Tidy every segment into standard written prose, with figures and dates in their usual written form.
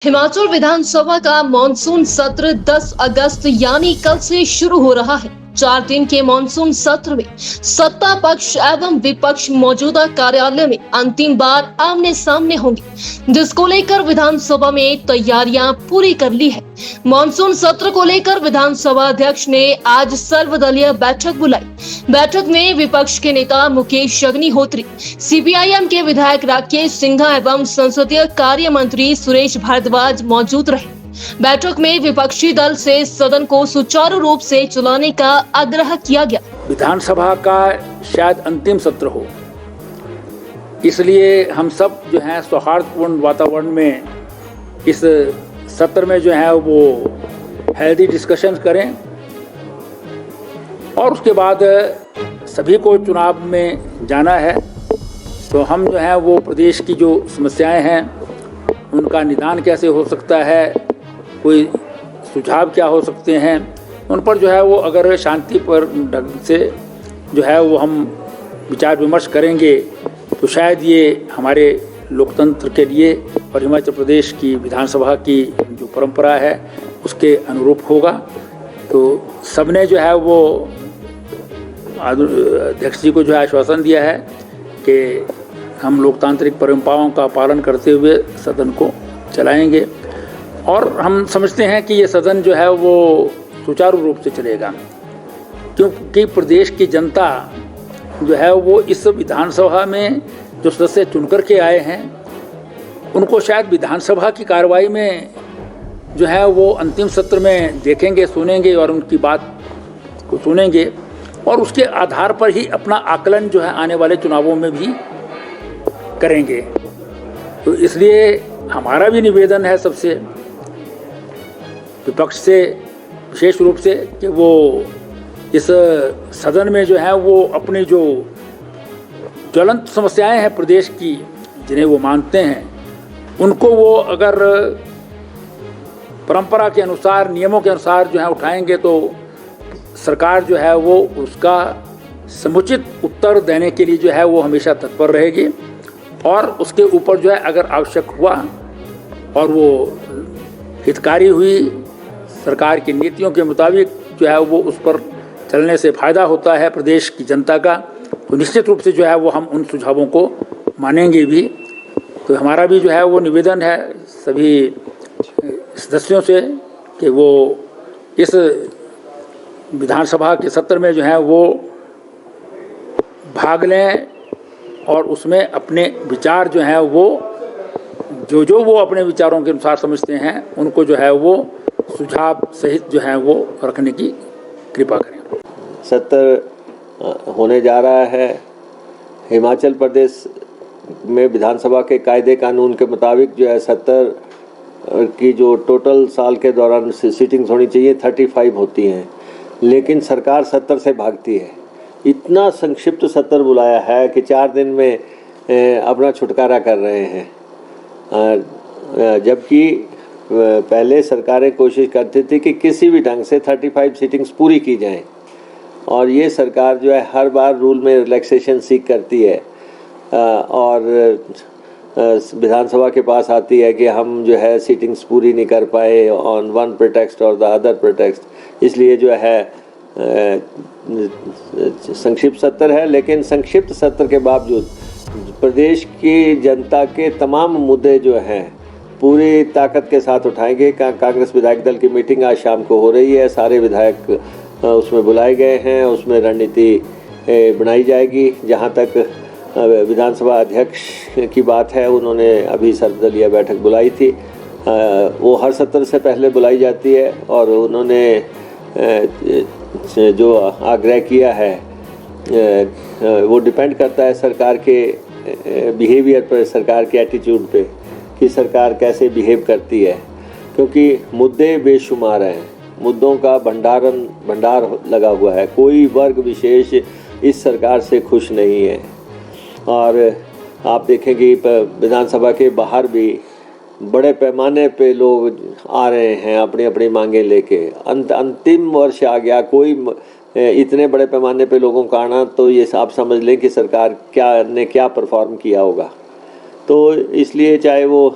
हिमाचल विधानसभा का मॉनसून सत्र 10 अगस्त यानी कल से शुरू हो रहा है। 4 दिन के मॉनसून सत्र में सत्ता पक्ष एवं विपक्ष मौजूदा कार्यालय में अंतिम बार आमने सामने होंगे, जिसको लेकर विधानसभा में तैयारियां पूरी कर ली है। मॉनसून सत्र को लेकर विधानसभा अध्यक्ष ने आज सर्वदलीय बैठक बुलाई। बैठक में विपक्ष के नेता मुकेश अग्निहोत्री, सीपीआईएम के विधायक राकेश सिंघा एवं संसदीय कार्य मंत्री सुरेश भारद्वाज मौजूद रहे। बैठक में विपक्षी दल से सदन को सुचारू रूप से चलाने का आग्रह किया गया। विधानसभा का शायद अंतिम सत्र हो, इसलिए हम सब जो है सौहार्दपूर्ण वातावरण में इस सत्र में जो है वो हेल्दी डिस्कशन करें और उसके बाद सभी को चुनाव में जाना है। तो हम जो है वो प्रदेश की जो समस्याएं हैं उनका निदान कैसे हो सकता है, कोई सुझाव क्या हो सकते हैं, उन पर जो है वो अगर शांति पर ढंग से जो है वो हम विचार विमर्श करेंगे तो शायद ये हमारे लोकतंत्र के लिए और हिमाचल प्रदेश की विधानसभा की जो परंपरा है उसके अनुरूप होगा। तो सबने जो है वो अध्यक्ष जी को जो है आश्वासन दिया है कि हम लोकतांत्रिक परंपराओं का पालन करते हुए सदन को चलाएंगे और हम समझते हैं कि ये सदन जो है वो सुचारू रूप से चलेगा, क्योंकि प्रदेश की जनता जो है वो इस विधानसभा में जो सदस्य चुनकर के आए हैं उनको शायद विधानसभा की कार्रवाई में जो है वो अंतिम सत्र में देखेंगे, सुनेंगे और उनकी बात को सुनेंगे और उसके आधार पर ही अपना आकलन जो है आने वाले चुनावों में भी करेंगे। तो इसलिए हमारा भी निवेदन है सबसे, विपक्ष से विशेष रूप से, कि वो इस सदन में जो है वो अपनी जो ज्वलंत समस्याएं हैं प्रदेश की जिन्हें वो मानते हैं उनको वो अगर परंपरा के अनुसार, नियमों के अनुसार जो है उठाएंगे तो सरकार जो है वो उसका समुचित उत्तर देने के लिए जो है वो हमेशा तत्पर रहेगी और उसके ऊपर जो है अगर आवश्यक हुआ और वो हितकारी हुई, सरकार की नीतियों के मुताबिक जो है वो उस पर चलने से फ़ायदा होता है प्रदेश की जनता का, तो निश्चित रूप से जो है वो हम उन सुझावों को मानेंगे भी। तो हमारा भी जो है वो निवेदन है सभी सदस्यों से कि वो इस विधानसभा के सत्र में जो है वो भाग लें और उसमें अपने विचार जो हैं वो जो वो अपने विचारों के अनुसार समझते हैं उनको जो है वो सुझाव सहित जो है वो रखने की कृपा करें। सत्र होने जा रहा है। हिमाचल प्रदेश में विधानसभा के कायदे कानून के मुताबिक जो है 70 की जो टोटल साल के दौरान सीटिंग्स होनी चाहिए 35 होती हैं, लेकिन सरकार 70 से भागती है। इतना संक्षिप्त सत्र बुलाया है कि 4 दिन में अपना छुटकारा कर रहे हैं, जबकि पहले सरकारें कोशिश करती थी कि किसी भी ढंग से 35 सीटिंग्स पूरी की जाएं और ये सरकार जो है हर बार रूल में रिलैक्सेशन सीख करती है और विधानसभा के पास आती है कि हम जो है सीटिंग्स पूरी नहीं कर पाए ऑन वन प्रिटेक्स्ट और द अदर प्रिटेक्स्ट। इसलिए जो है संक्षिप्त सत्र है, लेकिन संक्षिप्त सत्र के बावजूद प्रदेश की जनता के तमाम मुद्दे जो हैं पूरी ताकत के साथ उठाएंगे। कांग्रेस विधायक दल की मीटिंग आज शाम को हो रही है, सारे विधायक उसमें बुलाए गए हैं, उसमें रणनीति बनाई जाएगी। जहां तक विधानसभा अध्यक्ष की बात है, उन्होंने अभी सर्वदलीय बैठक बुलाई थी, वो हर सत्र से पहले बुलाई जाती है और उन्होंने जो आग्रह किया है वो डिपेंड करता है सरकार के बिहेवियर पर, सरकार के एटीट्यूड पे कि सरकार कैसे बिहेव करती है, क्योंकि मुद्दे बेशुमार हैं, मुद्दों का भंडार लगा हुआ है। कोई वर्ग विशेष इस सरकार से खुश नहीं है और आप देखेंगे विधानसभा के बाहर भी बड़े पैमाने पे लोग आ रहे हैं अपनी अपनी मांगें लेके। अंतिम वर्ष आ गया, कोई इतने बड़े पैमाने पे लोगों का आना, तो ये आप समझ लें कि सरकार क्या परफॉर्म किया होगा। तो इसलिए चाहे वो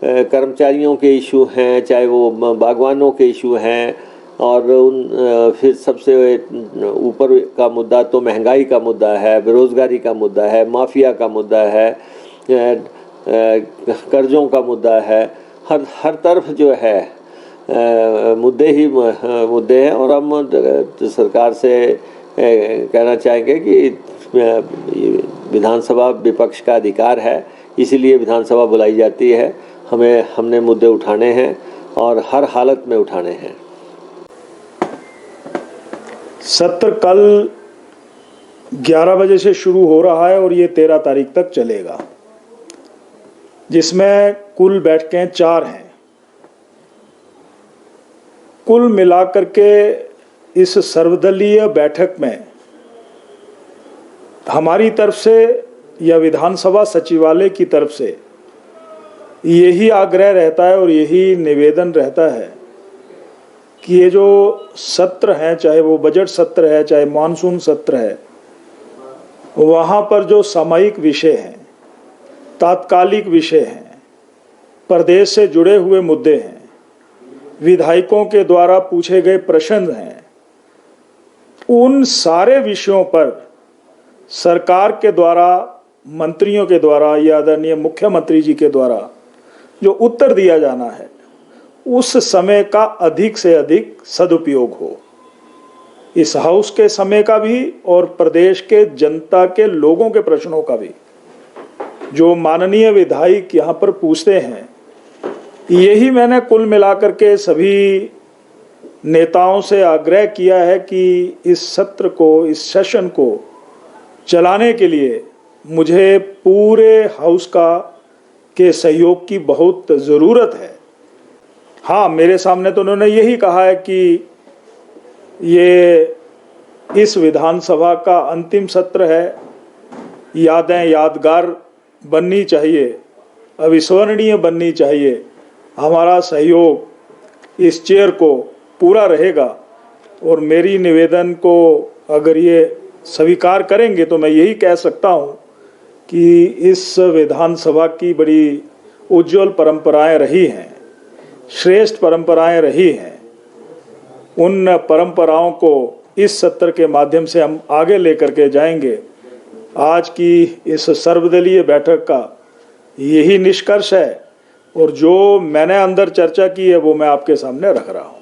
कर्मचारियों के इशू हैं, चाहे वो बागवानों के इशू हैं, और फिर सबसे ऊपर का मुद्दा तो महंगाई का मुद्दा है, बेरोज़गारी का मुद्दा है, माफिया का मुद्दा है, कर्ज़ों का मुद्दा है। हर तरफ जो है मुद्दे ही मुद्दे हैं। और हम सरकार से कहना चाहेंगे कि विधानसभा विपक्ष का अधिकार है, इसीलिए विधानसभा बुलाई जाती है। हमने मुद्दे उठाने हैं और हर हालत में उठाने हैं। सत्र कल 11 बजे से शुरू हो रहा है और ये 13 तारीख तक चलेगा, जिसमें कुल बैठकें 4 हैं। कुल मिलाकर के इस सर्वदलीय बैठक में हमारी तरफ से या विधानसभा सचिवालय की तरफ से यही आग्रह रहता है और यही निवेदन रहता है कि ये जो सत्र हैं, चाहे वो बजट सत्र है, चाहे मानसून सत्र है, वहाँ पर जो सामयिक विषय हैं, तात्कालिक विषय हैं, प्रदेश से जुड़े हुए मुद्दे हैं, विधायकों के द्वारा पूछे गए प्रश्न हैं, उन सारे विषयों पर सरकार के द्वारा, मंत्रियों के द्वारा या आदरणीय मुख्यमंत्री जी के द्वारा जो उत्तर दिया जाना है, उस समय का अधिक से अधिक सदुपयोग हो। इस हाउस के समय का भी और प्रदेश के जनता के लोगों के प्रश्नों का भी। जो माननीय विधायक यहाँ पर पूछते हैं, यही मैंने कुल मिलाकर के सभी नेताओं से आग्रह किया है कि इस सत्र को, इस सेशन को चलाने के लिए मुझे पूरे हाउस के सहयोग की बहुत ज़रूरत है। हाँ, मेरे सामने तो उन्होंने यही कहा है कि ये इस विधानसभा का अंतिम सत्र है, यादें यादगार बननी चाहिए, अविस्मरणीय बननी चाहिए। हमारा सहयोग इस चेयर को पूरा रहेगा और मेरी निवेदन को अगर ये स्वीकार करेंगे तो मैं यही कह सकता हूँ कि इस विधानसभा की बड़ी उज्जवल परंपराएं रही हैं, श्रेष्ठ परंपराएं रही हैं। उन परंपराओं को इस सत्र के माध्यम से हम आगे लेकर के जाएंगे। आज की इस सर्वदलीय बैठक का यही निष्कर्ष है और जो मैंने अंदर चर्चा की है वो मैं आपके सामने रख रहा हूँ।